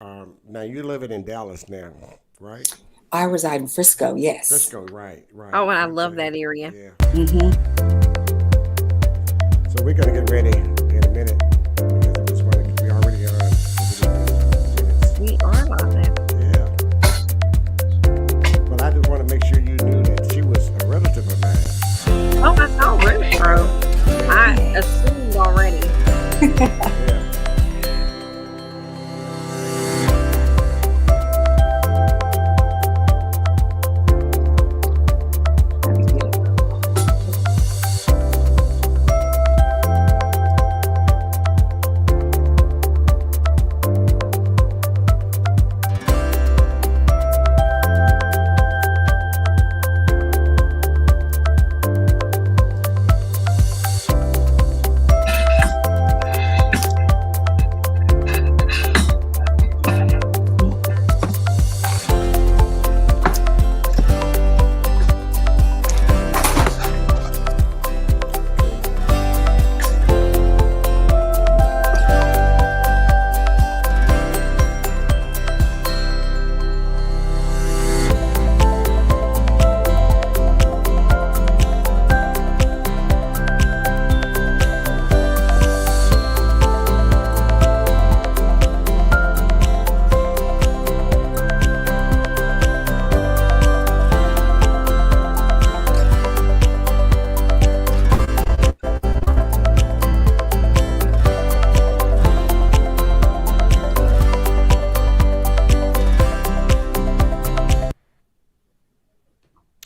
Now you're living in Dallas now, right? I reside in Frisco, yes. Frisco, right, right. Oh, and I love Okay, that area. yeah. Hmm. So we're gonna get ready in a minute because I just want to. We already on. So We are live now. yeah. But I just want to make sure you knew that she was a relative of mine. Oh, I saw Renfro. I Yeah, Yeah. assumed already. yeah.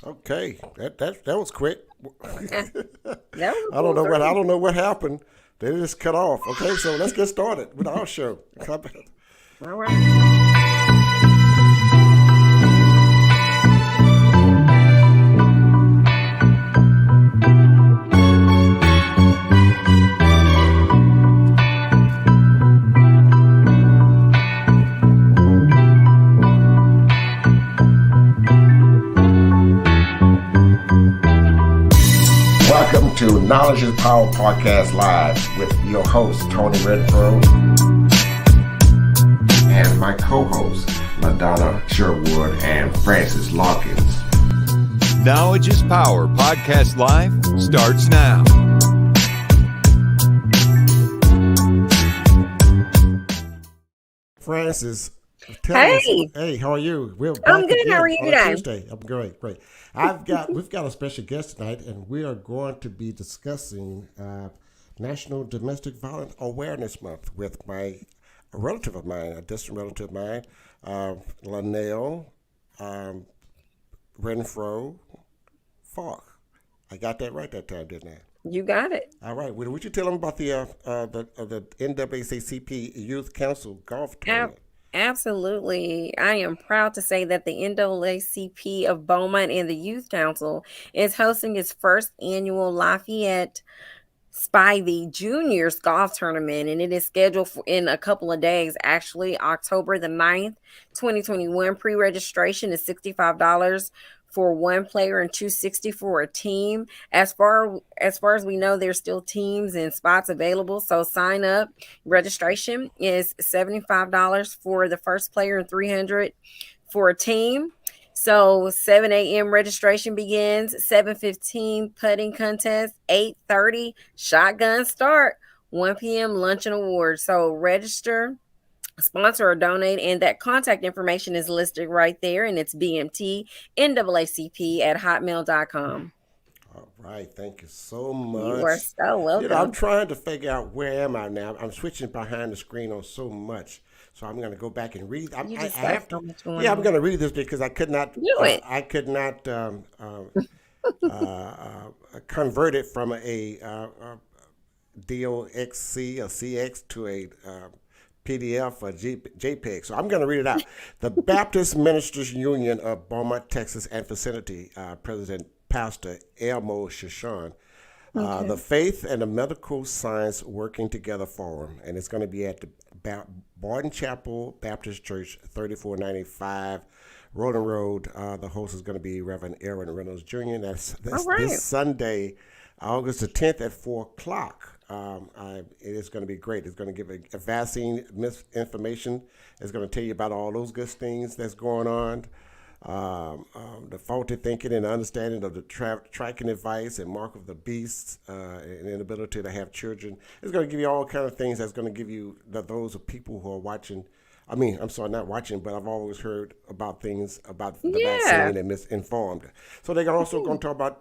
Okay, that was quick. Eh, that was a I don't cool know what I three. don't know what happened. They just cut off. Okay, so let's get started with our show. All right. Welcome to Knowledge is Power Podcast Live with your host Tony Renfro and my co-hosts LaDonna Sherwood and Francis Larkins. Knowledge is Power Podcast Live starts now. Francis, tell us. Hey, Hey, how are you? We're I'm back good. How are again you on a today? Tuesday. I'm great, great. We've got a special guest tonight, and we are going to be discussing National Domestic Violence Awareness Month with a relative of mine, a distant relative of mine, LaNelle, um, Renfro Faulk. I got that right that time, didn't I? You got it. All right. Well, would you tell them about the NAACP Youth Council Golf Ab- Tournament? Absolutely. I am proud to say that the NAACP of Beaumont and the Youth Council is hosting its first annual Lafayette Spivey Juniors Golf Tournament, and it is scheduled for in a couple of days, actually, October the 9th, 2021. Pre-registration is $65 for one player and $260 for a team. As far as we know, there's still teams and spots available, so sign up. Registration is $75 for the first player and 300 for a team. So 7 a.m. registration begins, 7:15 putting contest, 8:30 shotgun start, 1 p.m. lunch and awards. So register, sponsor, or donate, and that contact information is listed right there, and it's BMT NAACP at hotmail.com. All right, thank you so You are much. so I'm welcome. trying to figure out where am I now. I'm switching behind the screen on so much, so I'm going to go back and read. You I just got have to. so much going Yeah, I'm on. going to read this because I could not. Do it. I could not convert it from a DOXC or CX to a PDF or JPEG. So I'm going to read it out. The Baptist Ministers Union of Beaumont, Texas, and vicinity, President Pastor Elmo Shashan. The Okay. Faith and the Medical Science Working Together Forum, and it's going to be at the Barton Chapel Baptist Church, 3495 Rolling Road. The host is going to be Reverend Aaron Reynolds Jr. All That's right. this Sunday, August the 10th at 4 o'clock. It is going to be great. It's going to give a vaccine misinformation. It's going to tell you about all those good things that's going on. The faulty thinking and understanding of the tracking advice and mark of the beast, and inability to have children. It's going to give you all kind of things that's going to give you those of people who are watching. I mean, I'm sorry, not watching, but I've always heard about things about the vaccine and misinformed. So they're also going to talk about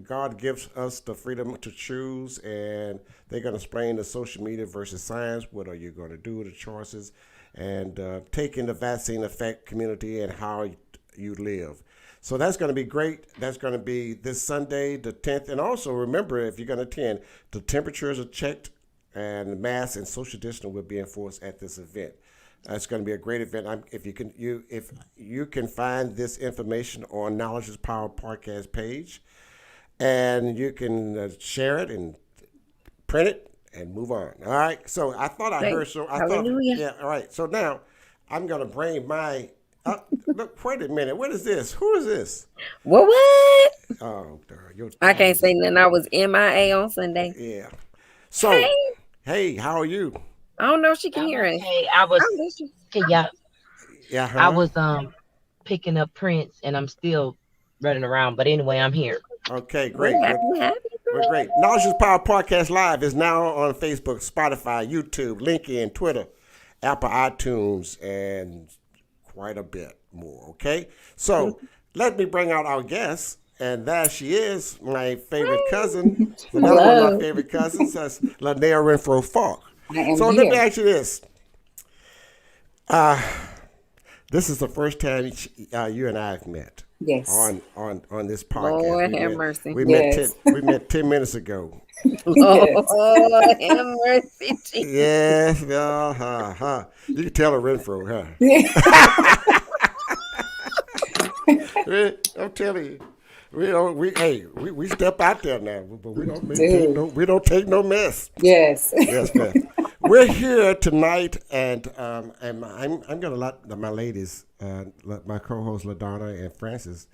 God gives us the freedom to choose, and they're going to explain the social media versus science. What are you going to do? The choices, and taking the vaccine effect community and how you live. So that's going to be great. That's going to be this Sunday, the 10th. And also remember, if you're going to attend, the temperatures are checked and mask and social distancing will be enforced at this event. It's going to be a great event. If you can find this information on Knowledge is Power podcast page, and you can share it and print it and move on. All right. So I thought I heard so. Yeah. All right. So now I'm going to bring my. Look, wait a minute. What is this? Who is this? What? Oh, I can't say nothing. I was MIA on Sunday. Yeah. So, hey, how are you? I don't know if she can hear us. Hey, I was. Can y'all? Yeah. I was picking up prints, and I'm still running around. But anyway, I'm here. Okay, great. We're great. Knowledge is Power Podcast Live is now on Facebook, Spotify, YouTube, LinkedIn, Twitter, Apple, iTunes, and quite a bit more. Okay, so let me bring out our guest, and there she is, my favorite cousin. Another one of my favorite cousins. That's LaNelle Renfro Faulk. So let me ask you this. This is the first time you and I have met. Yes. On this podcast. Lord have mercy. We met 10 minutes ago. Lord have mercy. Yes. You can tell her Renfro, huh? I'm telling you. We step out there now, but we don't take no mess. Yes. Yes, ma'am. We're here tonight, and I'm gonna let my ladies, my co-hosts LaDonna and Francis,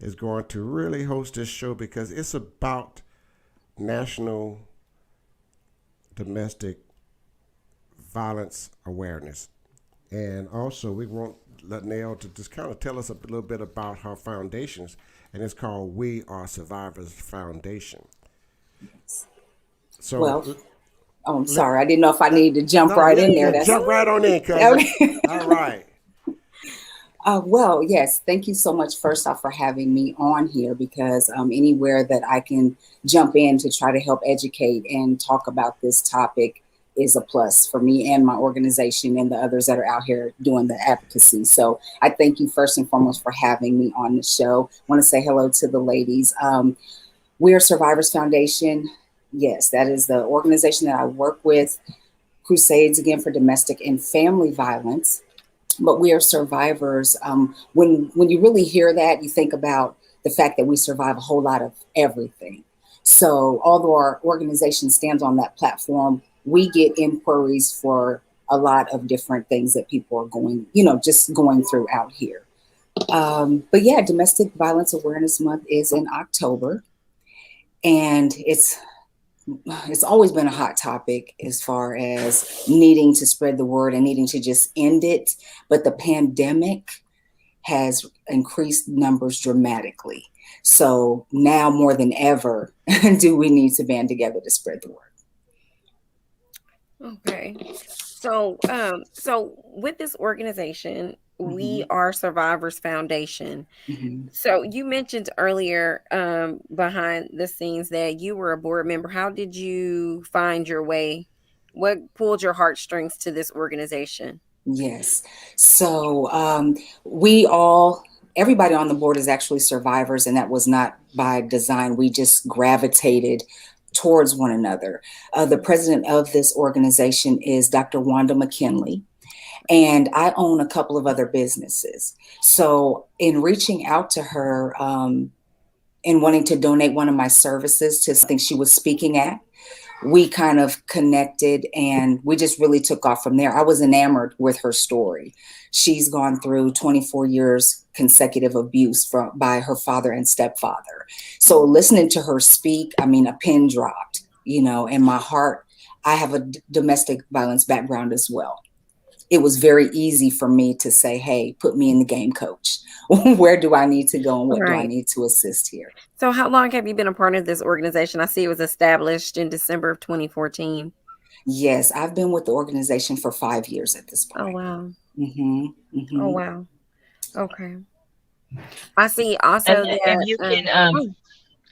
is going to really host this show because it's about National Domestic Violence Awareness, and also we want LaNelle to just kind of tell us a little bit about her foundations, and it's called We Are Survivors Foundation. So, I'm sorry, I didn't know if I needed to jump right in there. Jump right on in, cousin. Okay. All right. Well, yes, thank you so much first off for having me on here because anywhere that I can jump in to try to help educate and talk about this topic is a plus for me and my organization and the others that are out here doing the advocacy. So I thank you first and foremost for having me on the show. I want to say hello to the ladies. We Are Survivors Foundation. Yes, that is the organization that I work with, Crusades again for domestic and family violence. But we are survivors. When you really hear that, you think about the fact that we survive a whole lot of everything. So although our organization stands on that platform, we get inquiries for a lot of different things that people are going through out here. But yeah, Domestic Violence Awareness Month is in October, and it's always been a hot topic as far as needing to spread the word and needing to just end it. But the pandemic has increased numbers dramatically. So now more than ever, do we need to band together to spread the word. Okay. So with this organization, We Are Survivors Foundation. Mm-hmm. So you mentioned earlier behind the scenes that you were a board member. How did you find your way? What pulled your heartstrings to this organization? Yes. So everybody on the board is actually survivors, and that was not by design. We just gravitated towards one another. The president of this organization is Dr. Wanda McKinley. And I own a couple of other businesses. So in reaching out to her and wanting to donate one of my services to something she was speaking at, we kind of connected and we just really took off from there. I was enamored with her story. She's gone through 24 years consecutive abuse by her father and stepfather. So listening to her speak, I mean, a pin dropped, and my heart I have a domestic violence background as well. It was very easy for me to say, hey, put me in the game, coach. Where do I need to go and what do I Right. need to assist here? So how long have you been a part of this organization? I see it was established in December of 2014. Yes, I've been with the organization for 5 years at this Oh, point. wow. Mm-hmm, Oh, mm-hmm. wow. Okay. I see And also if that, you can, oh,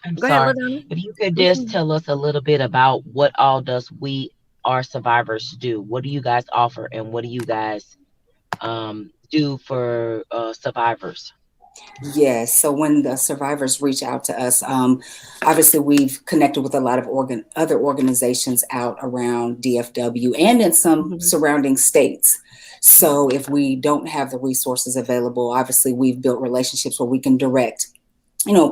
I'm go ahead, sorry, LaDonna. if you could just Mhm. tell us a little bit about what all does We Are Survivors do? What do you guys offer, and what do you guys do for survivors? Yes. So when the survivors reach out to us, obviously we've connected with a lot of other organizations out around DFW and in some Mhm. surrounding states. So if we don't have the resources available, obviously we've built relationships where we can direct,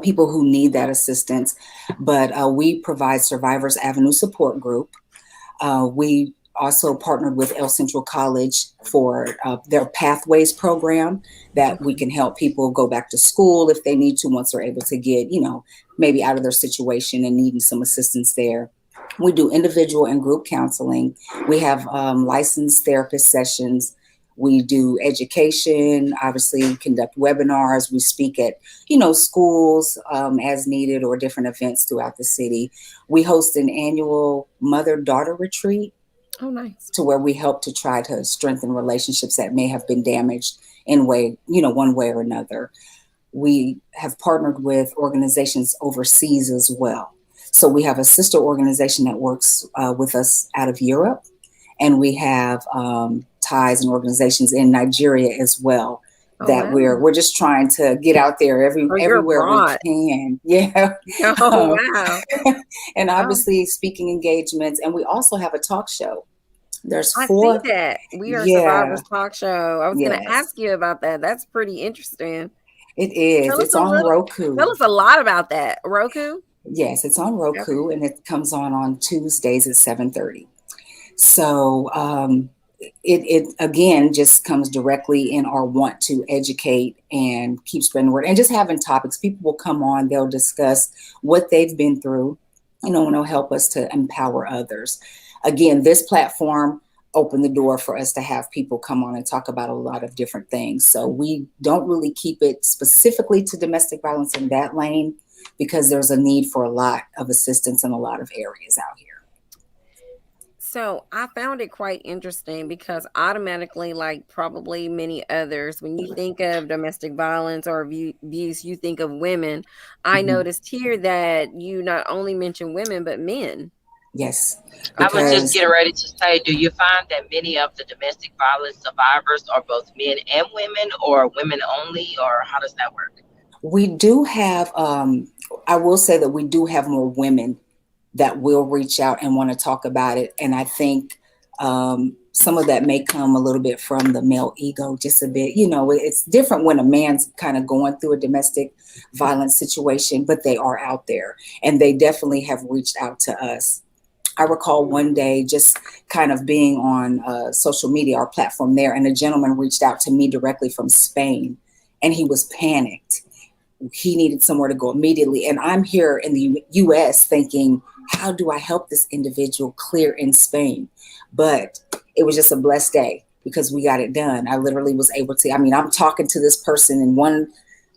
people who need that assistance. But we provide Survivors Avenue Support Group. We also partnered with El Central College for their Pathways program that we Okay. can help people go back to school if they need to once they're able to get, maybe out of their situation and needing some assistance there. We do individual and group counseling. We have licensed therapist sessions. We do education, obviously conduct webinars. We speak at, schools as needed or different events throughout the city. We host an annual mother-daughter retreat Oh, nice. to where we help to try to strengthen relationships that may have been damaged in one way or another. We have partnered with organizations overseas as well. So we have a sister organization that works with us out of Europe, and we have ties and organizations in Nigeria as well. Oh, That wow. we're just trying to get out there Oh, you're everywhere we abroad. can. Yeah. Oh, Um, wow. and Oh, obviously speaking engagements, and we also have a talk show. There's I see 4. that. We Are Yeah. Survivors talk show. I was going to Yes, ask you about that. That's pretty interesting. it is. Tell us It's a on little, tell Roku. us a lot about that. Roku? Yes, it's on Okay. Roku, and it comes on Tuesdays at 7:30. So it again just comes directly in our want to educate and keep spreading the word and just having topics. People will come on, they'll discuss what they've been through, and it'll help us to empower others. Again, this platform opened the door for us to have people come on and talk about a lot of different things. So we don't really keep it specifically to domestic violence in that lane because there's a need for a lot of assistance in a lot of areas out here. So I found it quite interesting because automatically, like probably many others, when you think of domestic violence or abuse, you think of women. I Mhm. noticed here that you not only mention women, but men. Yes, I was just because getting ready to say, do you find that many of the domestic violence survivors are both men and women, or women only, or how does that work? we do have, I will say that we do have more women that will reach out and want to talk about it. And I think some of that may come a little bit from the male ego, just a bit. It's different when a man's kind of going through a domestic violence situation, but they are out there and they definitely have reached out to us. I recall one day just kind of being on social media, our platform there, and a gentleman reached out to me directly from Spain, and he was panicked. He needed somewhere to go immediately. And I'm here in the US thinking, how do I help this individual clear in Spain? But it was just a blessed day because we got it done. I literally was able to, I'm talking to this person in one,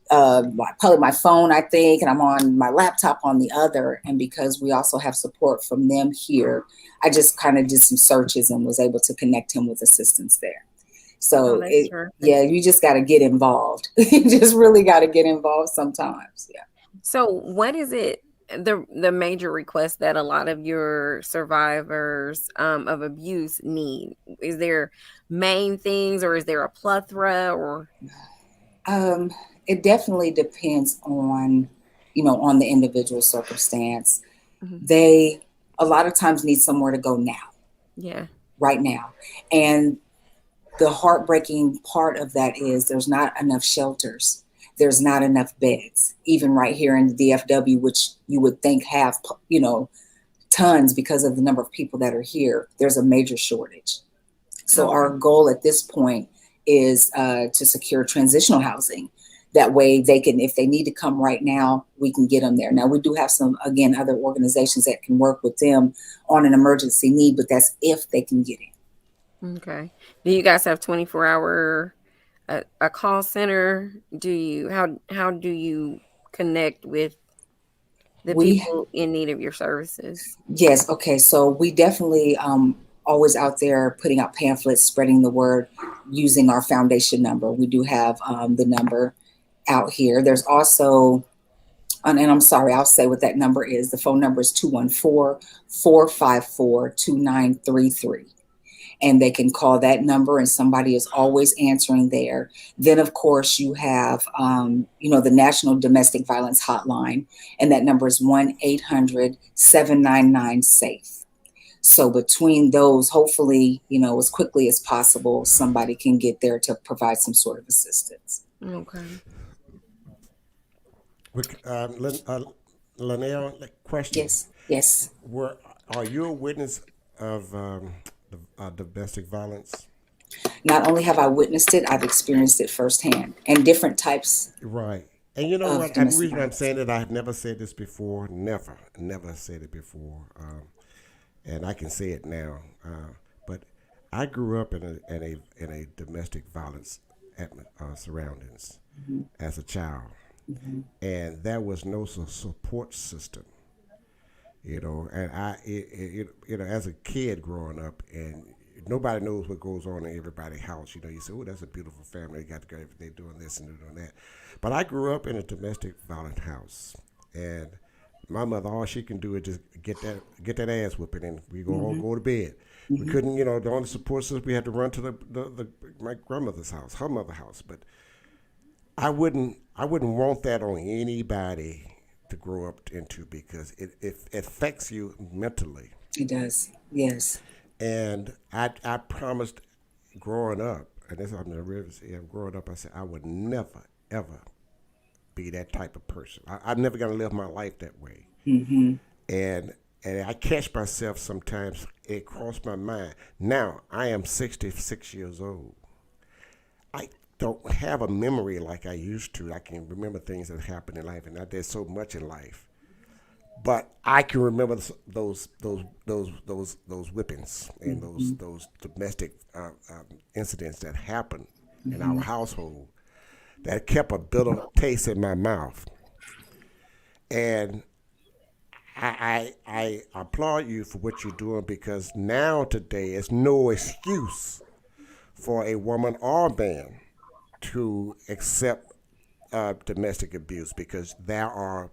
probably my phone, I think, and I'm on my laptop on the other. And because we also have support from them here, I just kind of did some searches and was able to connect him with assistance there. Oh, So that's terrific. yeah, you just got to get involved. You just really got to get involved sometimes. Yeah. So, what is it? The major request that a lot of your survivors of abuse need? Is there main things, or is there a plethora, or? Um, it definitely depends on the individual circumstance. Mhm. They a lot of times need somewhere to go now, Yeah. right now. And the heartbreaking part of that is there's not enough shelters. There's not enough beds, even right here in the DFW, which you would think have, tons because of the number of people that are here. There's a major shortage. So Okay. our goal at this point is to secure transitional housing That way they can, if they need to come right now, we can get them there. Now we do have some, again, other organizations that can work with them on an emergency need, but that's if they can get in. Okay. Do you guys have 24-hour a call center? How do you connect with the We people in need of your services? Yes. Okay. So we definitely always out there putting out pamphlets, spreading the word, using our foundation number. We do have the number out here. There's also, and I'm sorry, I'll say what that number is. The phone number is 214-454-2933. And they can call that number and somebody is always answering there. Then, of course, you have, the National Domestic Violence Hotline, and that number is 1-800-799-SAFE. So between those, hopefully, as quickly as possible, somebody can get there to provide some sort of assistance. Okay. LaNelle, question. Yes. Are you a witness of domestic violence? Not only have I witnessed it, I've experienced it firsthand, and different types. Right. And you know what? And the reason I'm saying that, I have never said this before, never said it before, and I can say it now. But I grew up in a domestic violence surroundings as a child, and there was no support system. And as a kid growing up, and nobody knows what goes on in everybody's house. You say, oh, that's a beautiful family. They got together, they're doing this and they're doing that. But I grew up in a domestic violent house, and my mother, all she can do is just get that ass whooping, and we all go to bed. We couldn't, the only support system, we had to run to my grandmother's house, her mother's house. But I wouldn't want that on anybody to grow up into, because it affects you mentally. It does, yes. And I promised growing up, and that's what I'm growing up, I said I would never, ever be that type of person. I'm never going to live my life that way. And I catch myself sometimes, it crossed my mind. Now, I am 66 years old. I don't have a memory like I used to. I can remember things that happened in life, and I did so much in life. But I can remember those whippings and those domestic incidents that happened in our household that kept a bitter taste in my mouth. And I applaud you for what you're doing, because now today it's no excuse for a woman or man to accept domestic abuse, because there are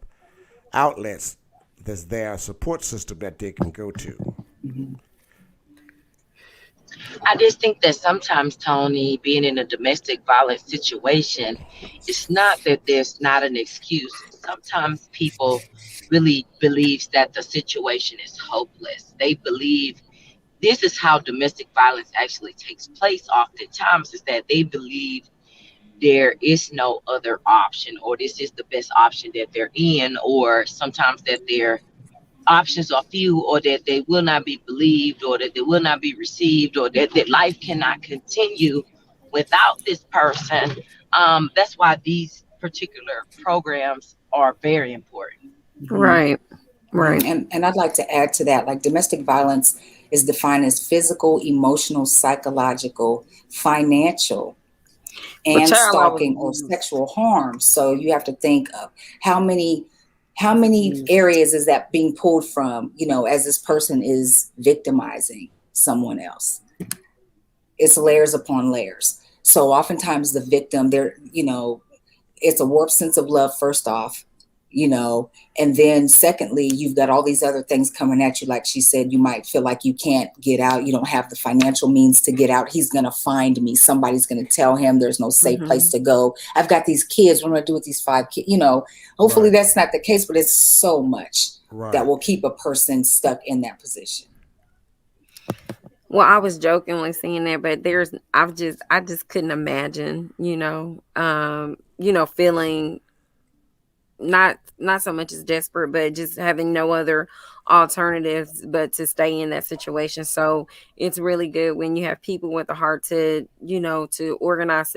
outlets, there's their support system that they can go to. I just think that sometimes, Tony, being in a domestic violence situation, it's not that there's not an excuse. Sometimes people really believes that the situation is hopeless. They believe this is how domestic violence actually takes place oftentimes, is that they believe there is no other option, or this is the best option that they're in, or sometimes that their options are few, or that they will not be believed, or that they will not be received, or that life cannot continue without this person. That's why these particular programs are very important. Right. And I'd like to add to that, like, domestic violence is defined as physical, emotional, psychological, financial, and stalking or sexual harm. So you have to think of how many areas is that being pulled from, as this person is victimizing someone else. It's layers upon layers. So oftentimes the victim, it's a warped sense of love, first off, and then secondly, you've got all these other things coming at you. Like she said, you might feel like you can't get out. You don't have the financial means to get out. He's going to find me. Somebody's going to tell him there's no safe place to go. I've got these kids. What am I going to do with these 5 kids? Hopefully that's not the case, but it's so much that will keep a person stuck in that position. Well, I was jokingly saying that, but I just couldn't imagine, feeling not so much as desperate, but just having no other alternatives but to stay in that situation. So it's really good when you have people with the heart to, to organize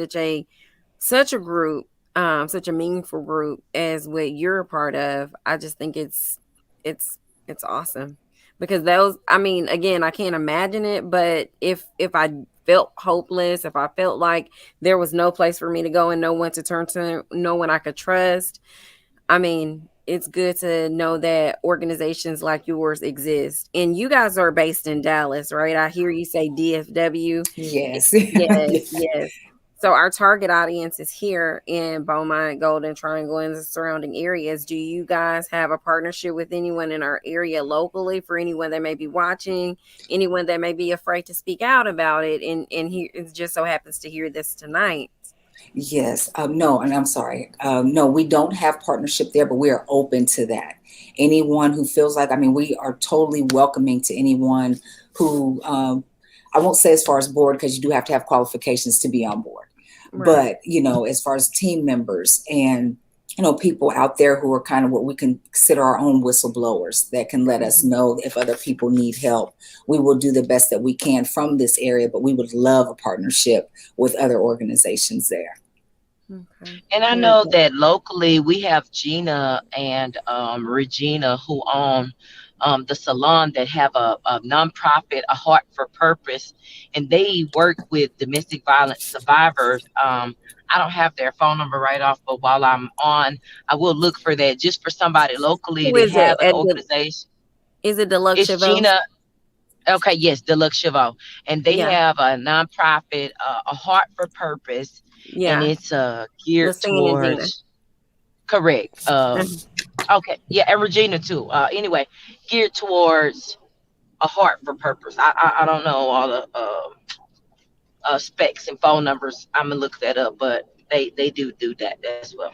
such a group such a meaningful group as what you're a part of, I just think it's it's awesome. Because those, I mean, again, I can't imagine it, but if I felt hopeless, if I felt like there was no place for me to go and no one to turn to, no one I could trust, I mean, it's good to know that organizations like yours exist. And you guys are based in Dallas, right? I hear you say DFW. Yes. Yes, Yes. yes. So our target audience is here in Beaumont, Golden Triangle, and the surrounding areas. Do you guys have a partnership with anyone in our area locally, for anyone that may be watching, anyone that may be afraid to speak out about it, and he it just so happens to hear this tonight? Yes. No, and I'm sorry. No, we don't have partnership there, but we are open to that. Anyone who feels like, I mean, we are totally welcoming to anyone who, I won't say as far as board, because you do have to have qualifications to be on board. Right. But, as far as team members and, people out there who are kind of what we can consider our own whistleblowers that can let us know if other people need help. We will do the best that we can from this area, but we would love a partnership with other organizations there. Okay. And I know that locally we have Gina and Regina who own the salon that have a nonprofit, a Heart for Purpose, and they work with domestic violence survivors. I don't have their phone number right off, but while I'm on, I will look for that just for somebody locally Who to is it? have an organization. Is it Deluxe It's Chavos? Gina. Okay, yes, Deluxe Chavo, and they Yeah, have a nonprofit, a Heart for Purpose, and yeah. it's geared Lassane and Gina. towards correct. Mhm. Okay, yeah, and Regina too. Anyway, geared towards a Heart for Purpose. I don't know all the specs and phone numbers. I'm gonna look that up, but they do that as well.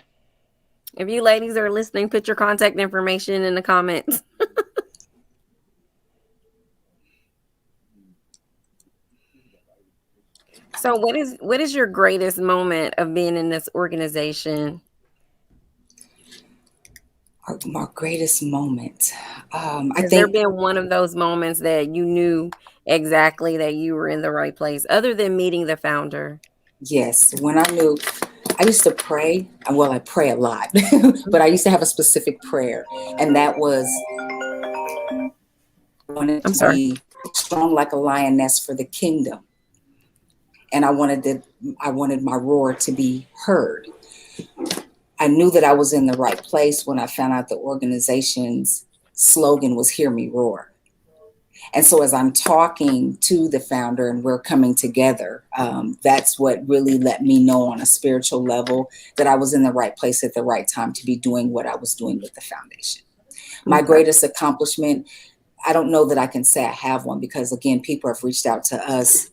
If you ladies are listening, put your contact information in the comments. So what is your greatest moment of being in this organization? My greatest moment. I Has there think, been one of those moments that you knew exactly that you were in the right place, other than meeting the founder? yes, when I knew, I used to pray. Well, I pray a lot, but I used to have a specific prayer, and that was, I wanted I'm to sorry. be strong like a lioness for the kingdom. And I wanted my roar to be heard. I knew that I was in the right place when I found out the organization's slogan was "Hear Me Roar." And so as I'm talking to the founder and we're coming together, that's what really let me know on a spiritual level that I was in the right place at the right time to be doing what I was doing with the foundation. My Okay. greatest accomplishment, I don't know that I can say I have one, because again, people have reached out to us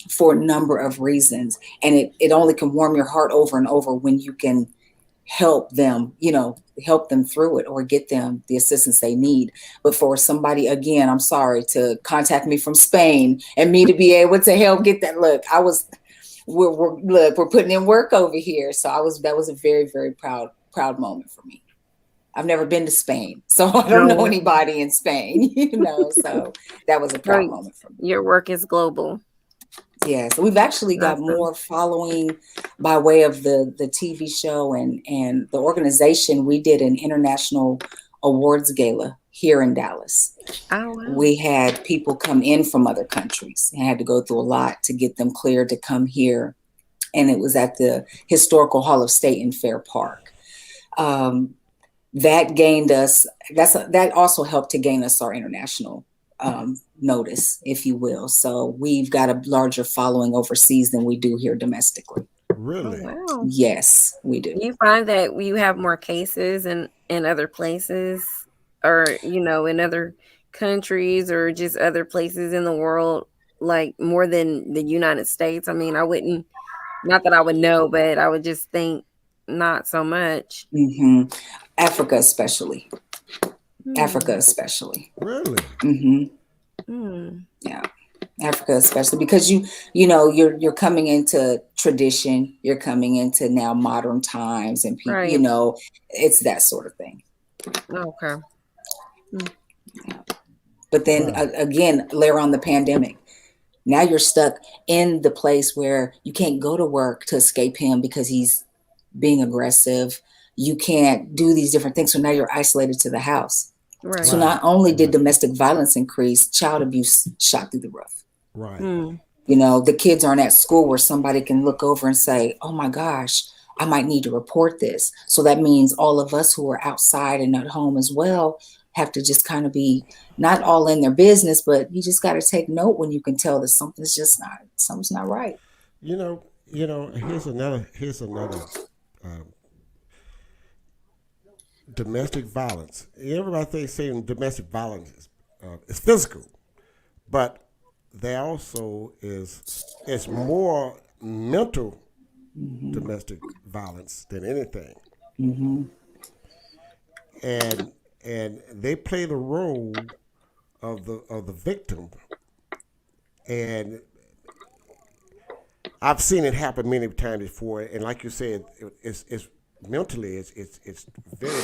for a number of reasons. And it only can warm your heart over and over when you can help them, help them through it or get them the assistance they need. But for somebody, again, I'm sorry, to contact me from Spain and me to be able to help get that, we're putting in work over here. So that was a very, very proud moment for me. I've never been to Spain, so I don't know No, anybody in Spain, so that was a proud no, moment for me. your work is global. Yeah, so we've actually got Awesome. more following by way of the TV show and the organization. We did an international awards gala here in Dallas. Oh, wow. We had people come in from other countries and had to go through a lot to get them cleared to come here. And it was at the Historical Hall of State in Fair Park. That also helped to gain us our international notice, if you will. So we've got a larger following overseas than we do here domestically. Really? Oh, wow. Yes, we do. Do you find that you have more cases in other places, or in other countries, or just other places in the world, like more than the United States? I mean, I wouldn't, not that I would know, but I would just think not so much. Hmm. Africa especially. Hmm. Africa especially. Really? Hmm. Hmm. Yeah. Africa especially, because you're coming into tradition, you're coming into now modern times, and people, Right. it's that sort of thing. Okay. Yeah. But then Wow. again, layer on the pandemic. Now you're stuck in the place where you can't go to work to escape him because he's being aggressive. You can't do these different things. So now you're isolated to the house. Right. So not only did domestic violence increase, child abuse shot through the roof. Right. You know, the kids aren't at school where somebody can look over and say, oh my gosh, I might need to report this. So that means all of us who are outside and at home as well have to just kind of be not all in their business, but you just got to take note when you can tell that something's not right. You know, here's another domestic violence. Everybody thinks saying domestic violence is physical, but there also is more mental domestic violence than anything, and they play the role of the victim, and I've seen it happen many times before. And like you said, it's mentally it's very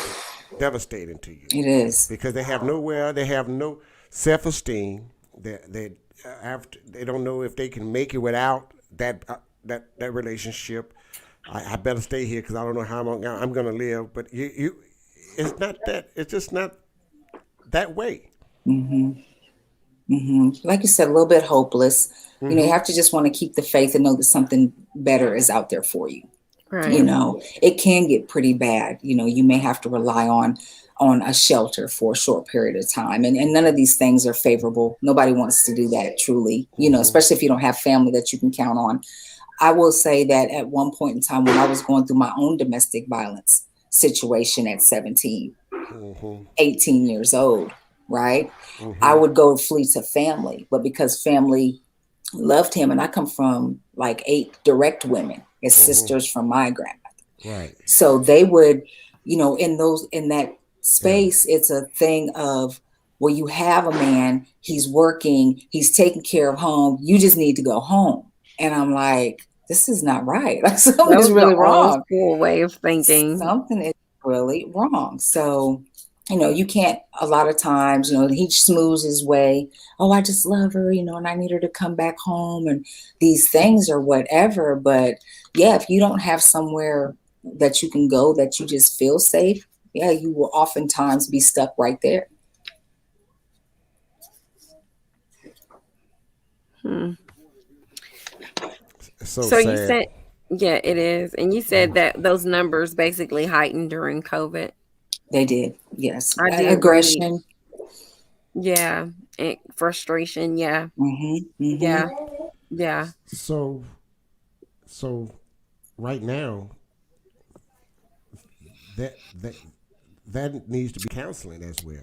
devastating to you. It is, because they have no self-esteem. They don't know if they can make it without that relationship. I better stay here because I don't know how I'm going to live. But it's not that. It's just not that way. Like you said, a little bit hopeless. You know, you have to just want to keep the faith and know that something better is out there for you. Right. You know, it can get pretty bad. You know, you may have to rely on a shelter for a short period of time. And none of these things are favorable. Nobody wants to do that, truly, you know, especially if you don't have family that you can count on. I will say that at one point in time when I was going through my own domestic violence situation at 17, 18 years old, right? I would go flee to family, but because family loved him, and I come from like 8 direct women as sisters from my grandmother. Right. So they would, you know, in that space, it's a thing of, well, you have a man, he's working, he's taking care of home, you just need to go home. And I'm like, this is not right. Like something is really wrong. Cool way of thinking. Something is really wrong. So, you know, you can't, a lot of times, you know, he smooths his way. Oh, I just love her, you know, and I need her to come back home and these things or whatever. But yeah, if you don't have somewhere that you can go, that you just feel safe, yeah, you will oftentimes be stuck right there. So you said, yeah, it is. And you said that those numbers basically heightened during COVID. They did, yes. I did aggression. Yeah, and frustration. Yeah, yeah. So right now, that needs to be counseling as well.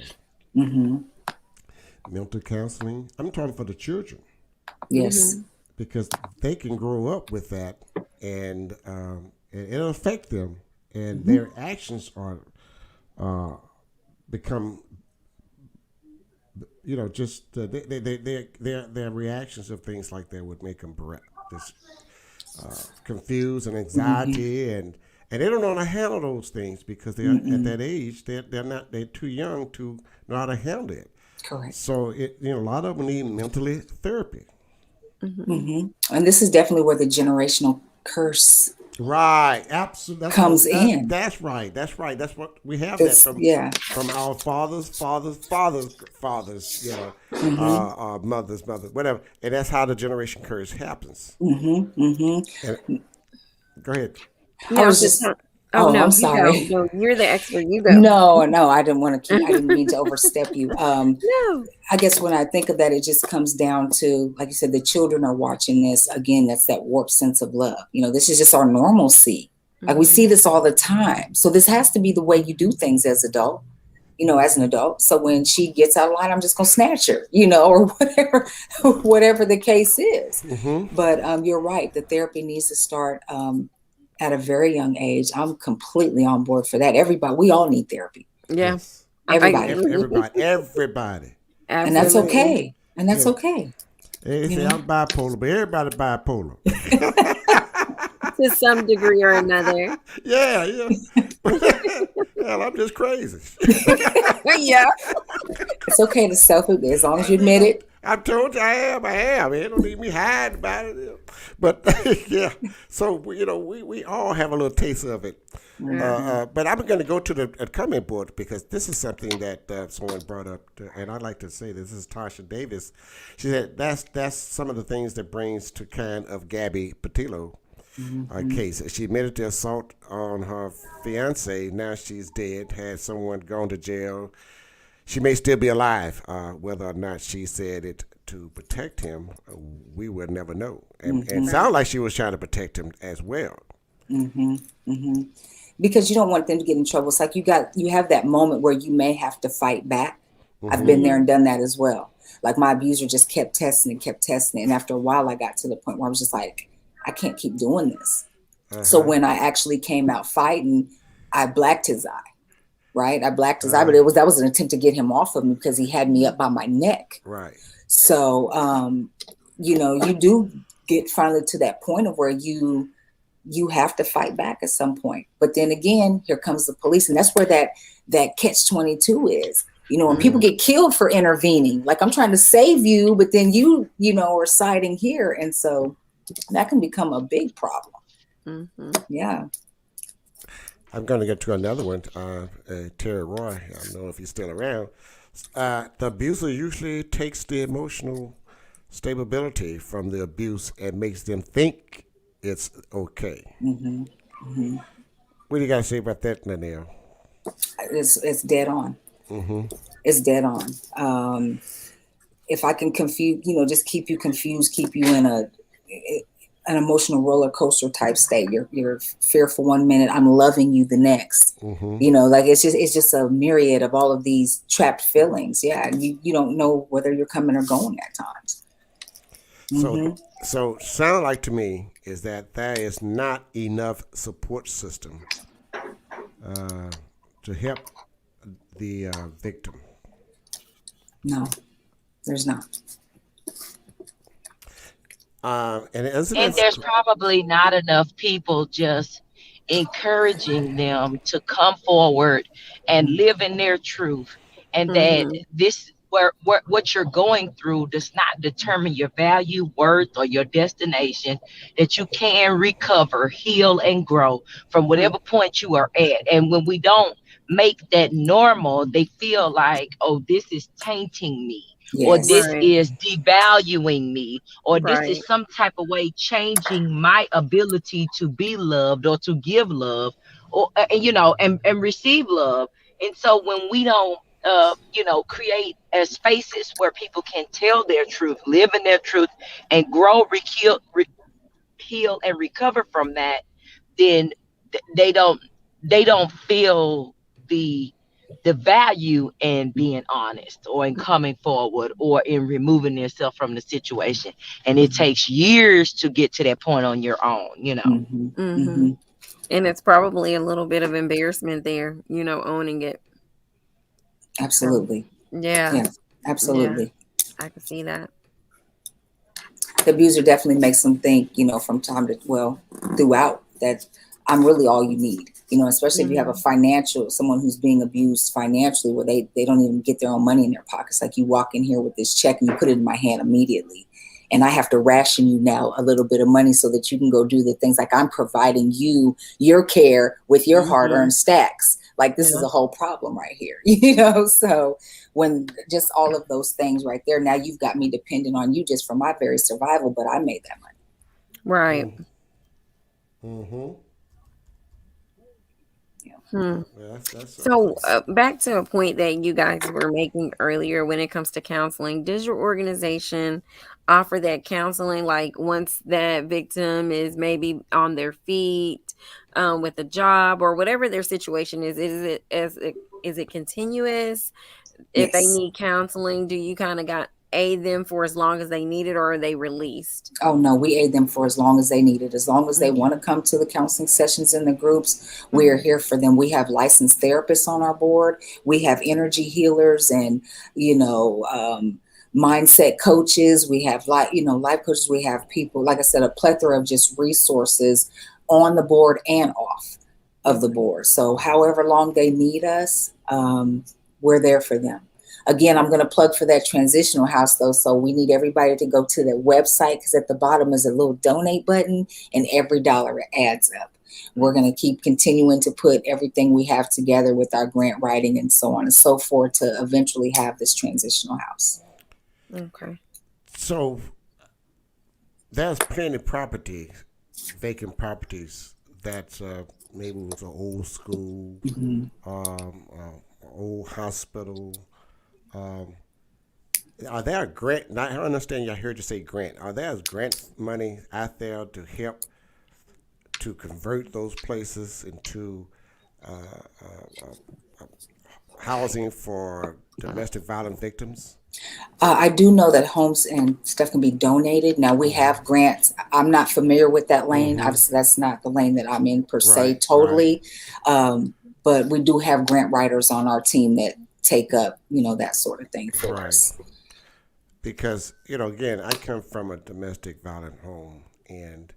Mental counseling. I'm talking for the children. Yes. Because they can grow up with that, and it'll affect them, and their actions are become, you know, just their reactions of things like that would make them confused and anxiety, and they don't know how to handle those things because they're at that age. They're too young to know how to handle it. Correct. So a lot of them need mentally therapy. And this is definitely where the generational curse absolutely comes in. That's right. That's what we have from our fathers, mothers, whatever. And that's how the generation curse happens. And, go ahead. I was just no, I'm sorry. No, you're the expert. You go. No, I didn't want to I didn't mean to overstep you. No. I guess when I think of that, it just comes down to, like you said, the children are watching this. Again, that's that warped sense of love. You know, this is just our normalcy. Like we see this all the time. So this has to be the way you do things as an adult. So when she gets out of line, I'm just going to snatch her, you know, or whatever the case is. But you're right. The therapy needs to start at a very young age. I'm completely on board for that. Everybody, we all need therapy. Yeah. Yes. Everybody. Everybody. And that's okay. Okay. They say I'm bipolar, but everybody bipolar. To some degree or another. Yeah. Hell, I'm just crazy. Yeah. It's okay to self-admit as long as you admit it. I told you I am. It don't need me hiding about it. But yeah, so we all have a little taste of it. But I'm going to go to the comment board because this is something that someone brought up, and I'd like to say this is Tasha Davis. She said that's some of the things that brings to kind of Gabby Patillo case. She admitted to assault on her fiance. Now she's dead. Had someone gone to jail. She may still be alive. Whether or not she said it to protect him, we will never know. And sound like she was trying to protect him as well. Because you don't want them to get in trouble. It's like you have that moment where you may have to fight back. I've been there and done that as well. Like my abuser just kept testing it. And after a while, I got to the point where I was just like, I can't keep doing this. So when I actually came out fighting, I blacked his eye. Right. I blacked his eye, but that was an attempt to get him off of me because he had me up by my neck. Right. So, you do get finally to that point of where you have to fight back at some point. But then again, here comes the police. And that's where that catch-22 is. When people get killed for intervening, like I'm trying to save you, but then you are siding here. And so that can become a big problem. Yeah. I'm going to get to another one. Terry Roy, I don't know if he's still around. The abuser usually takes the emotional stability from the abuse and makes them think it's okay. What do you got to say about that, Nelle? It's dead on. It's dead on. If I can confuse, just keep you confused, keep you in an emotional roller coaster type state. You're fearful one minute, I'm loving you the next. Like it's just a myriad of all of these trapped feelings. Yeah, you don't know whether you're coming or going at times. So sound like to me is that there is not enough support system to help the victim. No, there's not. And there's probably not enough people just encouraging them to come forward and live in their truth, and that this what you're going through does not determine your value, worth, or your destination, that you can recover, heal, and grow from whatever point you are at. And when we don't make that normal, they feel like, oh, this is tainting me. Yes. Or this is devaluing me, or this is some type of way changing my ability to be loved or to give love, or and receive love. And so when we don't create spaces where people can tell their truth, live in their truth, and grow, heal, and recover from that, then they don't feel the value in being honest, or in coming forward, or in removing themselves from the situation. And it takes years to get to that point on your own, And it's probably a little bit of embarrassment there, owning it. Absolutely. Yeah, absolutely. Yeah, I can see that. The abuser definitely makes them think, from time to, throughout, that I'm really all you need. Especially if you have someone who's being abused financially, where they don't even get their own money in their pockets. Like, you walk in here with this check and you put it in my hand immediately, and I have to ration you now a little bit of money so that you can go do the things. Like, I'm providing you your care with your hard-earned stacks. Like, this is a whole problem right here, So when just all of those things right there, now you've got me dependent on you just for my very survival, but I made that money. Right. So back to a point that you guys were making earlier when it comes to counseling, does your organization offer that counseling, like once that victim is maybe on their feet with a job or whatever their situation is it continuous? If they need counseling, do you kind of aid them for as long as they need it, or are they released? Oh, no, we aid them for as long as they need it. As long as they want to come to the counseling sessions in the groups, we are here for them. We have licensed therapists on our board. We have energy healers and, mindset coaches. We have life coaches. We have people, like I said, a plethora of just resources on the board and off of the board. So however long they need us, we're there for them. Again, I'm going to plug for that transitional house though. So we need everybody to go to the website, because at the bottom is a little donate button, and every dollar adds up. We're going to keep continuing to put everything we have together with our grant writing and so on and so forth to eventually have this transitional house. Okay. So there's plenty of property, vacant properties that's maybe was an old school, old hospital. Are there grant? I understand. I heard you say grant. Are there grant money out there to help to convert those places into housing for domestic violence victims? I do know that homes and stuff can be donated. Now we have grants. I'm not familiar with that lane. Obviously, that's not the lane that I'm in per se totally. But we do have grant writers on our team that take up, that sort of thing for us. Because, again, I come from a domestic violent home, and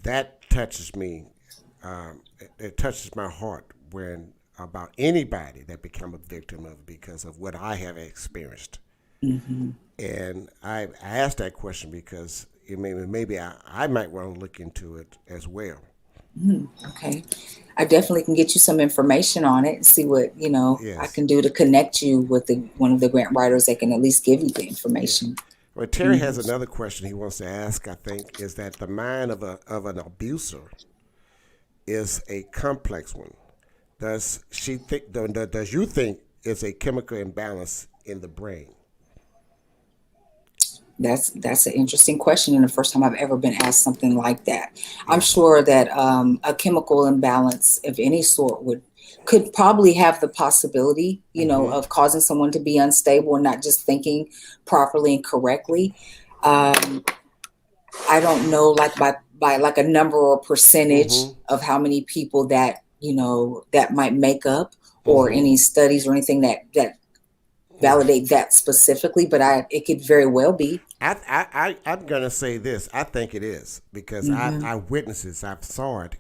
that touches me. It touches my heart when about anybody that become a victim of because of what I have experienced. And I asked that question because maybe I might want to look into it as well. Okay. I definitely can get you some information on it and see what, I can do to connect you with one of the grant writers that can at least give you the information. Yeah. Well, Terry has another question he wants to ask, I think, is that the mind of an abuser is a complex one. Does you think it's a chemical imbalance in the brain? That's an interesting question, and the first time I've ever been asked something like that. I'm sure that a chemical imbalance of any sort could probably have the possibility, of causing someone to be unstable and not just thinking properly and correctly. I don't know, like by like a number or percentage of how many people that that might make up, or any studies or anything that validate that specifically, but it could very well be. I'm gonna say this. I think it is because I witnessed this. I saw it,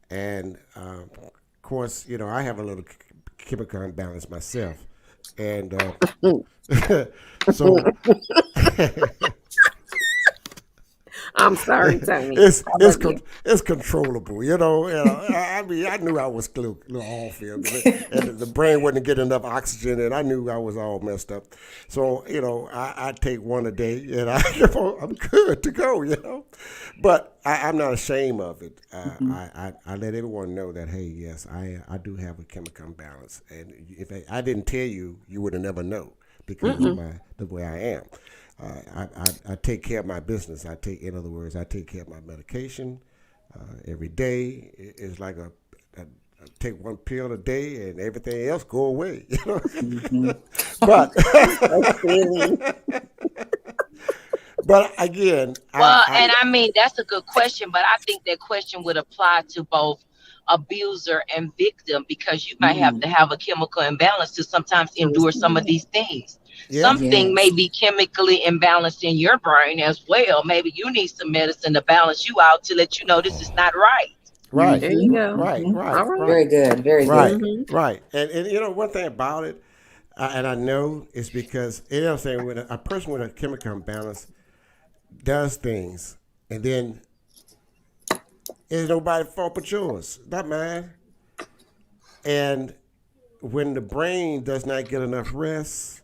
and of course, I have a little chemical imbalance myself, and so I'm sorry, Tony. It's controllable, I knew I was a little off here, and the brain wasn't getting enough oxygen, and I knew I was all messed up. So I take one a day, and I'm good to go, But I'm not ashamed of it. I let everyone know that, hey, yes, I do have a chemical imbalance, and if I didn't tell you, you would have never know because of the way I am. I take care of my business. In other words, I take care of my medication every day. It's like I take one pill a day, and everything else go away. But but again, that's a good question. But I think that question would apply to both abuser and victim, because you might have to have a chemical imbalance to sometimes endure some of these things. Something may be chemically imbalanced in your brain as well. Maybe you need some medicine to balance you out to let you know this is not right. Right. There you go. Right. All right. Very good. Very good. Right. And one thing about it, and I know it's because I'm saying when a person with a chemical imbalance does things, and then it's nobody's fault but yours, not mine. And when the brain does not get enough rest,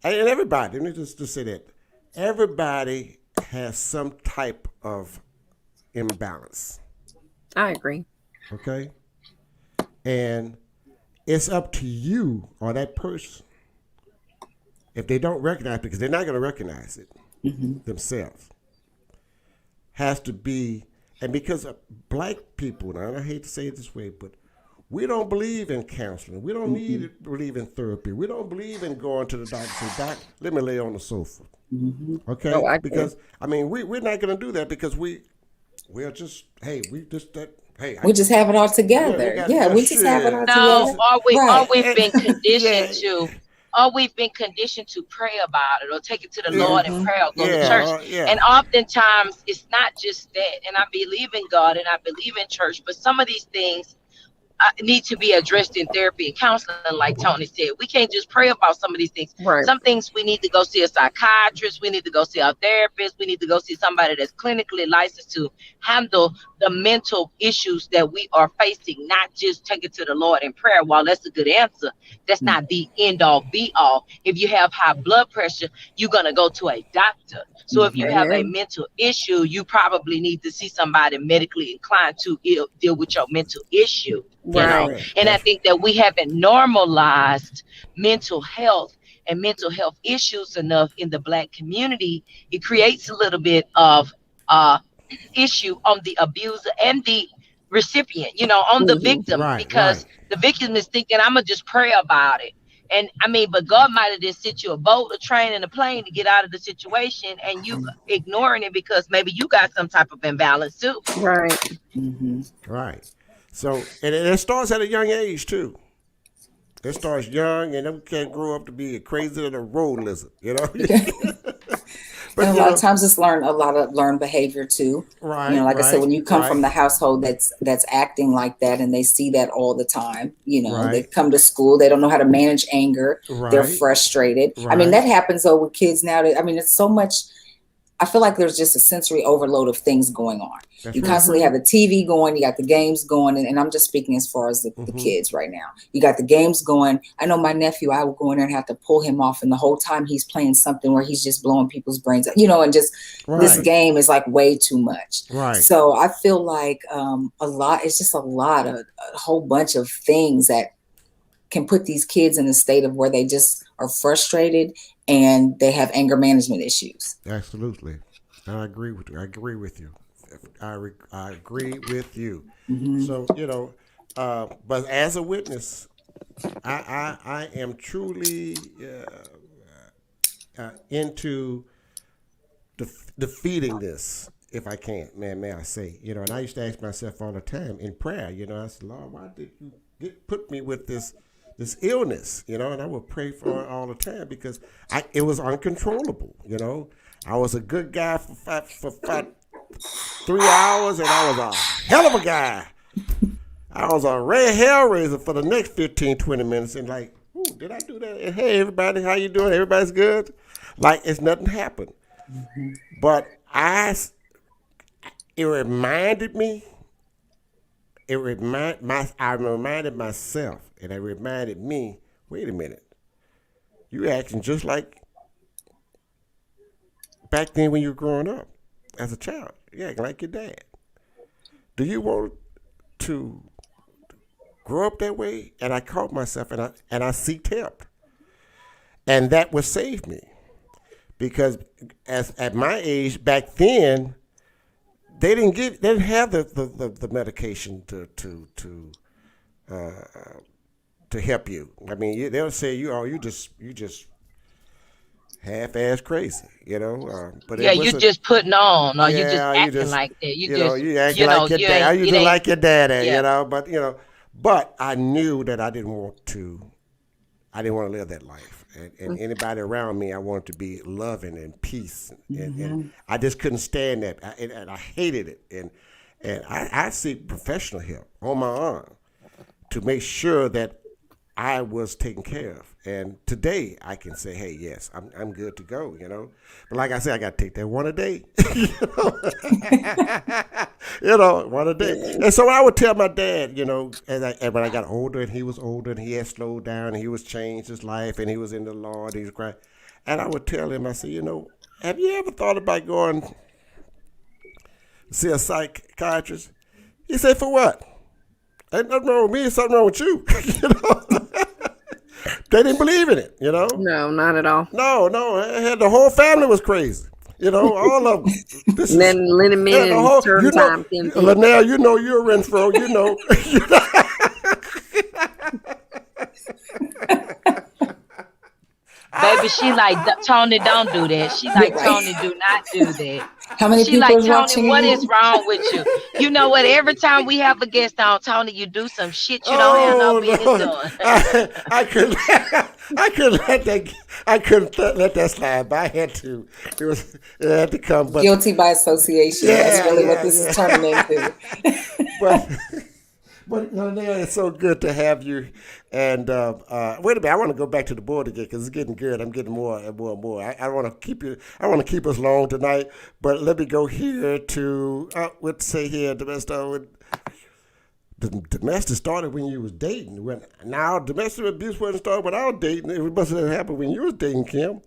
and everybody, let me just say that, everybody has some type of imbalance. I agree. Okay? And it's up to you or that person, if they don't recognize it, because they're not going to recognize it themselves, has to be, and because black people, and I hate to say it this way, but we don't believe in counseling. We don't believe in therapy. We don't believe in going to the doctor and say, Doc, let me lay on the sofa. Okay? Oh, because, we're not going to do that because we just have it all together. We just have it all together. Or we've been conditioned to, or we've been conditioned to pray about it or take it to the Lord in prayer or go to church. And oftentimes it's not just that. And I believe in God and I believe in church, but some of these things need to be addressed in therapy and counseling, like Tony said. We can't just pray about some of these things. Right. Some things we need to go see a psychiatrist. We need to go see a therapist. We need to go see somebody that's clinically licensed to handle the mental issues that we are facing, not just take it to the Lord in prayer. While that's a good answer, that's not the end all be all. If you have high blood pressure, you're going to go to a doctor. So if you have a mental issue, you probably need to see somebody medically inclined to deal with your mental issue. You know, and I think that we haven't normalized mental health and mental health issues enough in the Black community. It creates a little bit of issue on the abuser and the recipient, you know, on the victim, because the victim is thinking, I'm gonna just pray about it. And I mean, but God might have just sent you a boat, a train, and a plane to get out of the situation, and you ignoring it because maybe you got some type of imbalance too. Right. Right. So, and it starts at a young age too. It starts young, and them can't grow up to be crazy than a road lizard, you know. But, and a lot of times it's learned behavior too. Right. You know, like I said, when you come from the household that's acting like that, and they see that all the time, you know, they come to school, they don't know how to manage anger. They're frustrated. I mean, that happens though with kids now. I mean, it's so much. I feel like there's just a sensory overload of things going on. You constantly have the TV going, you got the games going, and I'm just speaking as far as the kids right now. You got the games going. I know my nephew, I would go in there and have to pull him off, and the whole time he's playing something where he's just blowing people's brains out, you know, and just this game is like way too much. So I feel like it's just a whole bunch of things that can put these kids in a state of where they just are frustrated and they have anger management issues. Absolutely. I agree with you. I agree with you. So, you know, but as a witness, I am truly into defeating this, if I can, may I say. You know, and I used to ask myself all the time in prayer, you know, I said, Lord, why did you put me with this illness, you know? And I would pray for it all the time because it was uncontrollable, you know? I was a good guy for 3 hours, and I was a hell of a guy. I was a red hellraiser for the next 15, 20 minutes, and like, ooh, did I do that? And hey, everybody, how you doing? Everybody's good? Like, it's nothing happened. But it reminded me, I reminded myself, and it reminded me, wait a minute, you acting just like back then when you were growing up as a child. You acting like your dad. Do you want to grow up that way? And I caught myself, and I seeked help. And that would save me. Because at my age, back then, they didn't have the medication to help you. I mean, they'll say you just half-ass crazy, you know. But you just putting on, or you just acting like that. You acting like your dad. You just like your daddy, you know. But I knew that I didn't want to live that life. And anybody around me, I wanted to be loving and peace, and I just couldn't stand that, and I hated it, and I seek professional help on my own to make sure that I was taken care of. And today I can say, hey, yes, I'm good to go, you know. But like I said, I got to take that one a day, one a day. And so I would tell my dad, you know, and when I got older and he was older and he had slowed down and he was changed his life and he was in the Lord, he was crying. And I would tell him, I said, you know, have you ever thought about going to see a psychiatrist? He said, for what? Ain't nothing wrong with me, something wrong with you. You know? They didn't believe in it, you know? No, not at all. No. The whole family was crazy. You know, all of them. Liniment and turn time. LaNelle, you know you're Renfro, you know. Baby, she like, Tony, don't do that. She like, Tony, do not do that. How many she people like, is watching Tony, what is wrong with you? You know what? Every time we have a guest on, Tony, you do some shit you don't have no business doing. I couldn't let that slide. But I had to. It had to come. But guilty by association. That's really what this is turning into. But Nelle, it's so good to have you. And wait a minute, I want to go back to the board again because it's getting good. I'm getting more and more and more. I want to keep you. I want to keep us long tonight. But let me go here to let's say here the domestic started when you was dating. When now domestic abuse wasn't started when I was dating. It must have happened when you was dating Kim.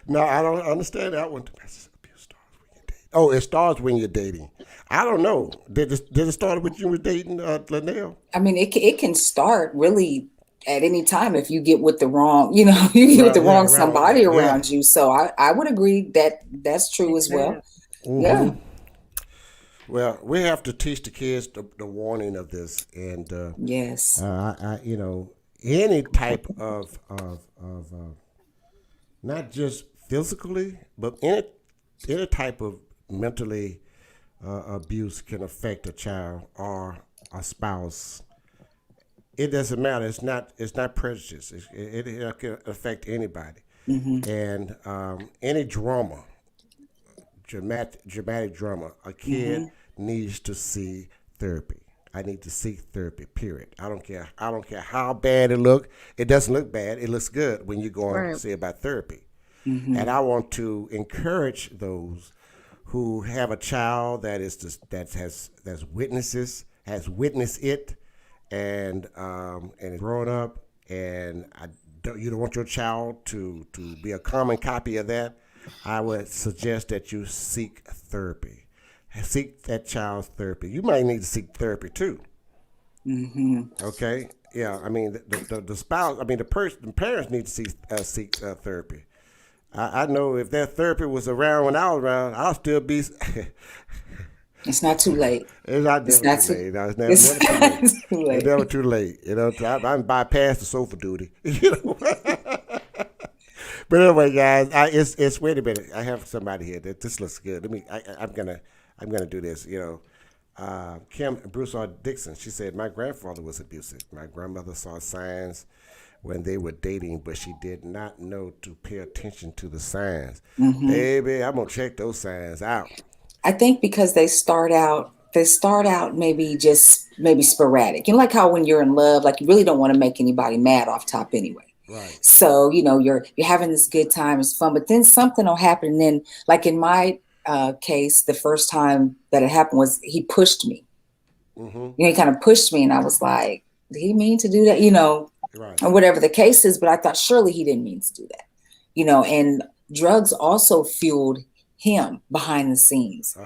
No, I don't understand that one. Domestic abuse starts when you're dating. Oh, it starts when you're dating. I don't know. Did it start with you were dating LaNelle? I mean, it can start really at any time if you get with the wrong, you know, you get with the wrong somebody around you. So I would agree that that's true as well. Mm-hmm. Yeah. Well, we have to teach the kids the warning of this, and Yes. any type of not just physically, but any type of mentally abuse can affect a child or a spouse. It doesn't matter. It's not prejudice. It can affect anybody, and any dramatic drama. A kid needs to see therapy. I need to seek therapy. Period. I don't care. I don't care how bad it look. It doesn't look bad. It looks good when you go and see about therapy. And I want to encourage those who have a child that has witnessed it, and is growing up, and you don't want your child to be a common copy of that. I would suggest that you seek therapy. Seek that child's therapy. You might need to seek therapy too. Okay. Yeah. I mean, the spouse. I mean, the parents need to seek therapy. I know if that therapy was around when I was around, I'll still be. It's not too late. It's never too late. No, it's never too late. It's never too late. You know, I'm bypassed the sofa duty. You know. But anyway, guys, it's wait a minute. I have somebody here that this looks good. I'm gonna do this. You know, Kim Bruce R. Dixon. She said my grandfather was abusive. My grandmother saw signs when they were dating, but she did not know to pay attention to the signs. Baby, I'm gonna check those signs out. I think because they start out maybe sporadic. You know, like how when you're in love, like you really don't want to make anybody mad off top anyway. Right. So, you know, you're having this good time, it's fun, but then something will happen. And then like in my case, the first time that it happened was he pushed me. You know, he kind of pushed me and I was like, did he mean to do that? You know, Right. or whatever the case is, but I thought surely he didn't mean to do that. You know, and drugs also fueled him behind the scenes.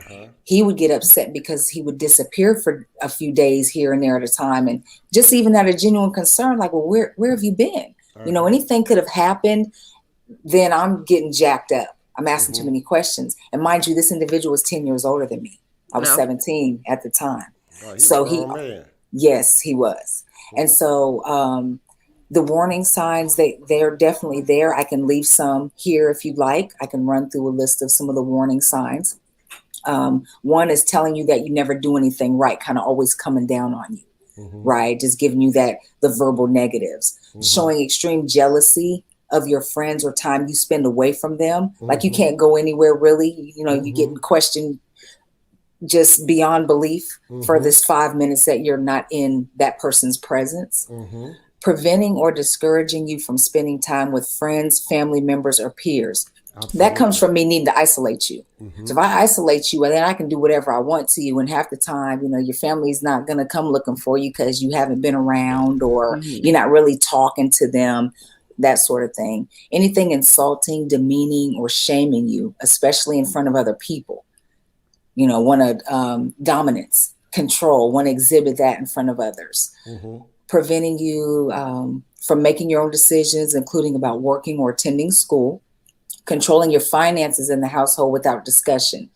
He would get upset because he would disappear for a few days here and there at a time. And just even out of genuine concern, like, well, where have you been? You know, anything could have happened. Then I'm getting jacked up. I'm asking too many questions. And mind you, this individual was 10 years older than me. I was 17 at the time. Oh, yes, he was. And so, the warning signs, they're definitely there. I can leave some here if you'd like. I can run through a list of some of the warning signs. One is telling you that you never do anything right, kind of always coming down on you, right? Just giving you the verbal negatives, showing extreme jealousy of your friends or time you spend away from them. Like you can't go anywhere really, you know, you get questioned just beyond belief for this 5 minutes that you're not in that person's presence. Preventing or discouraging you from spending time with friends, family members, or peers. Absolutely. That comes from me needing to isolate you. So if I isolate you, then I can do whatever I want to you. And half the time, you know, your family's not going to come looking for you because you haven't been around or you're not really talking to them, that sort of thing. Anything insulting, demeaning, or shaming you, especially in front of other people. You know, want to dominance, control, want to exhibit that in front of others. Preventing you from making your own decisions, including about working or attending school, controlling your finances in the household without discussion,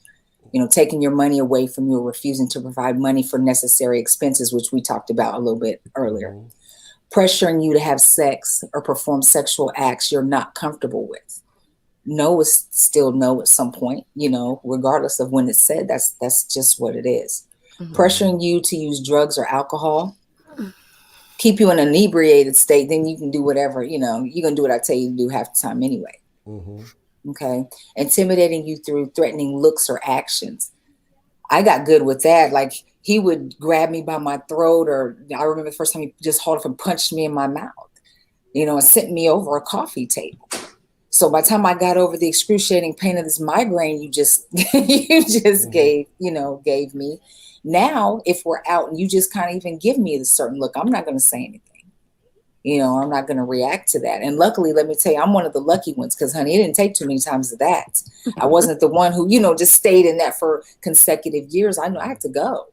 you know, taking your money away from you or refusing to provide money for necessary expenses, which we talked about a little bit earlier, pressuring you to have sex or perform sexual acts you're not comfortable with. No is still no at some point, you know, regardless of when it's said, that's just what it is. Pressuring you to use drugs or alcohol, keep you in an inebriated state, then you can do whatever, you know, you're going to do what I tell you to do half the time anyway. Okay. Intimidating you through threatening looks or actions. I got good with that. Like he would grab me by my throat, or I remember the first time he just hauled up and punched me in my mouth, and sent me over a coffee table. So by the time I got over the excruciating pain of this migraine, you just gave me. Now, if we're out and you just kind of even give me a certain look, I'm not going to say anything. I'm not going to react to that. And luckily, let me tell you, I'm one of the lucky ones, because, honey, it didn't take too many times of that. I wasn't the one who, just stayed in that for consecutive years. I know I had to go.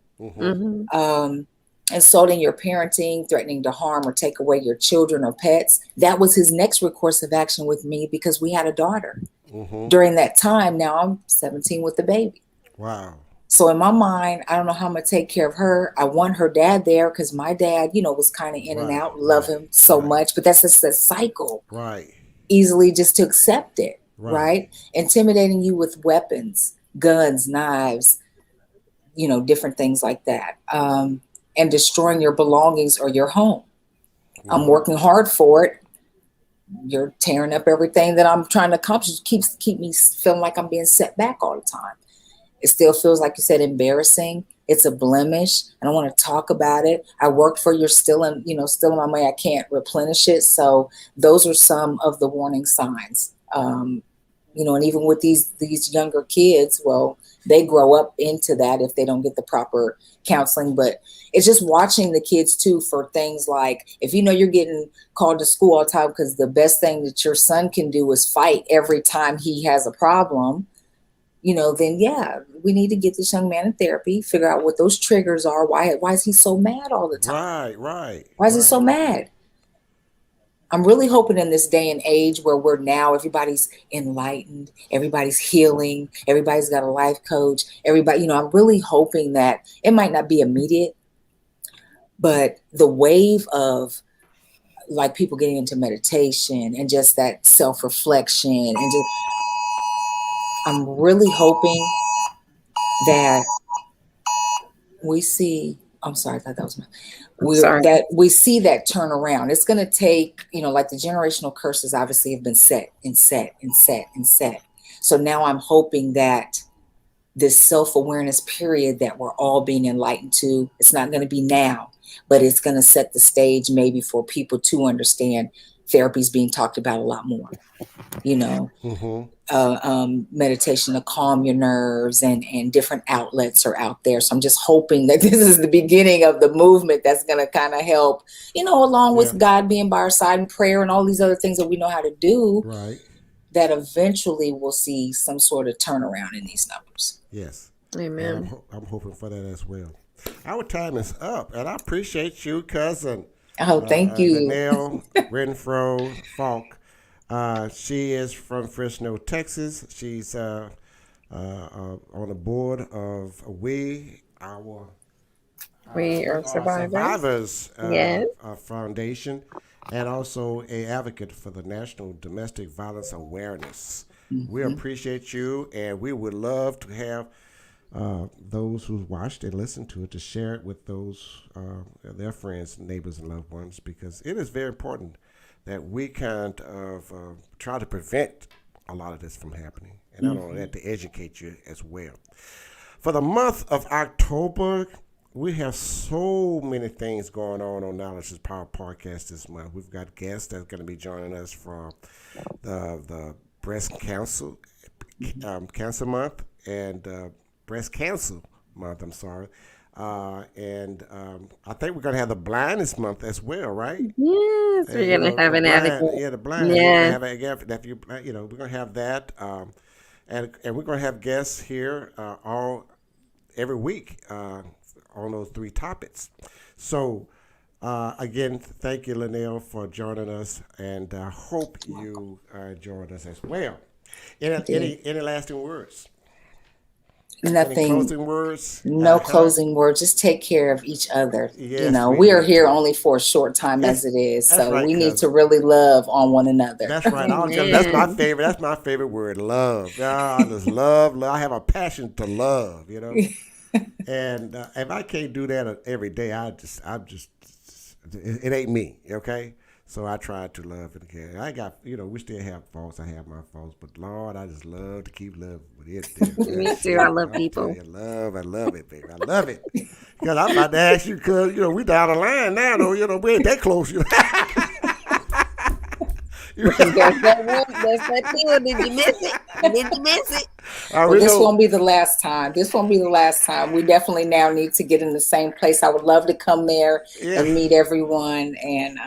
Insulting your parenting, threatening to harm or take away your children or pets. That was his next recourse of action with me, because we had a daughter during that time. Now I'm 17 with the baby. Wow. So in my mind, I don't know how I'm going to take care of her. I want her dad there, because my dad, was kind of in and out. Love him so much. But that's just a cycle. Right. Easily just to accept it. Right. Intimidating you with weapons, guns, knives, different things like that. And destroying your belongings or your home. I'm working hard for it. You're tearing up everything that I'm trying to accomplish. Keep me feeling like I'm being set back all the time. It still feels, like you said, embarrassing. It's a blemish. I don't want to talk about it. I worked for you, still in my money. I can't replenish it. So those are some of the warning signs. And even with these younger kids, well, they grow up into that if they don't get the proper counseling. But it's just watching the kids too, for things like, if you're getting called to school all the time, because the best thing that your son can do is fight every time he has a problem, then yeah, we need to get this young man in therapy, figure out what those triggers are. Why is he so mad all the time? Right. Why is he so mad? I'm really hoping in this day and age where we're now, everybody's enlightened, everybody's healing, everybody's got a life coach, everybody, I'm really hoping that it might not be immediate, but the wave of like people getting into meditation and just that self-reflection, and just, I'm really hoping that we see, I'm sorry, I thought that was that we see that turn around. It's going to take, like the generational curses obviously have been set. So now I'm hoping that this self-awareness period that we're all being enlightened to, it's not going to be now, but it's going to set the stage maybe for people to understand therapy is being talked about a lot more, meditation to calm your nerves, and different outlets are out there. So I'm just hoping that this is the beginning of the movement that's going to kind of help, along with God being by our side and prayer and all these other things that we know how to do, that eventually we'll see some sort of turnaround in these numbers. Yes. Amen. I'm hoping for that as well. Our time is up, and I appreciate you, cousin. Oh, thank you. LaNelle Renfro Faulk. She is from Fresno, Texas. She's on the board of We Are Survivors Foundation, and also an advocate for the National Domestic Violence Awareness. We appreciate you, and we would love to have those who watched and listened to it to share it with those their friends, neighbors, and loved ones, because it is very important that we kind of try to prevent a lot of this from happening, and not only that, to educate you as well. For the month of October, we have so many things going on Knowledge is Power podcast this month. We've got guests that's going to be joining us from the Breast Cancer Month and Breast Cancer Month. I'm sorry. And I think we're going to have the Blindness Month as well, right? Yes, we're going to have an advocate. Yeah, the blind. Yeah. We're going to have that. And we're going to have guests here every week on those three topics. So, again, thank you, LaNelle, for joining us, and I hope you join us as well. Any lasting words? Nothing. Any closing words? No closing words. Just take care of each other. Yes, we are here only for a short time as it is, so right, we need to really love on one another. That's right. That's my favorite. That's my favorite word, love. I just love. I have a passion to love. And if I can't do that every day, it ain't me. Okay. So I try to love and care. I got, we still have faults. I have my faults, but Lord, I just love to keep loving with it. Me too. I love people. I love it, baby. I love it. Because I'm about to ask you, because, we down the line now, though. We ain't that close. There's that deal. Did you miss it? Did you miss it? Well, this won't be the last time. This won't be the last time. We definitely now need to get in the same place. I would love to come there and meet everyone and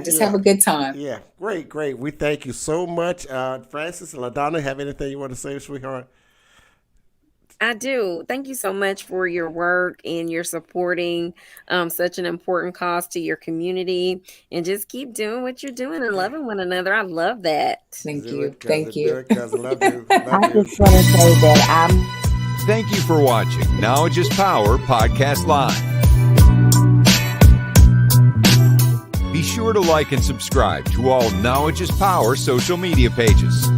just have a good time. Yeah, great. We thank you so much. Francis and LaDonna, have anything you want to say, sweetheart? I do. Thank you so much for your work and your supporting such an important cause to your community. And just keep doing what you're doing and loving one another. I love that. Thank you. Thank you. I love you. I just want to say that Thank you for watching Knowledge is Power Podcast Live. Be sure to like and subscribe to all Knowledge is Power social media pages.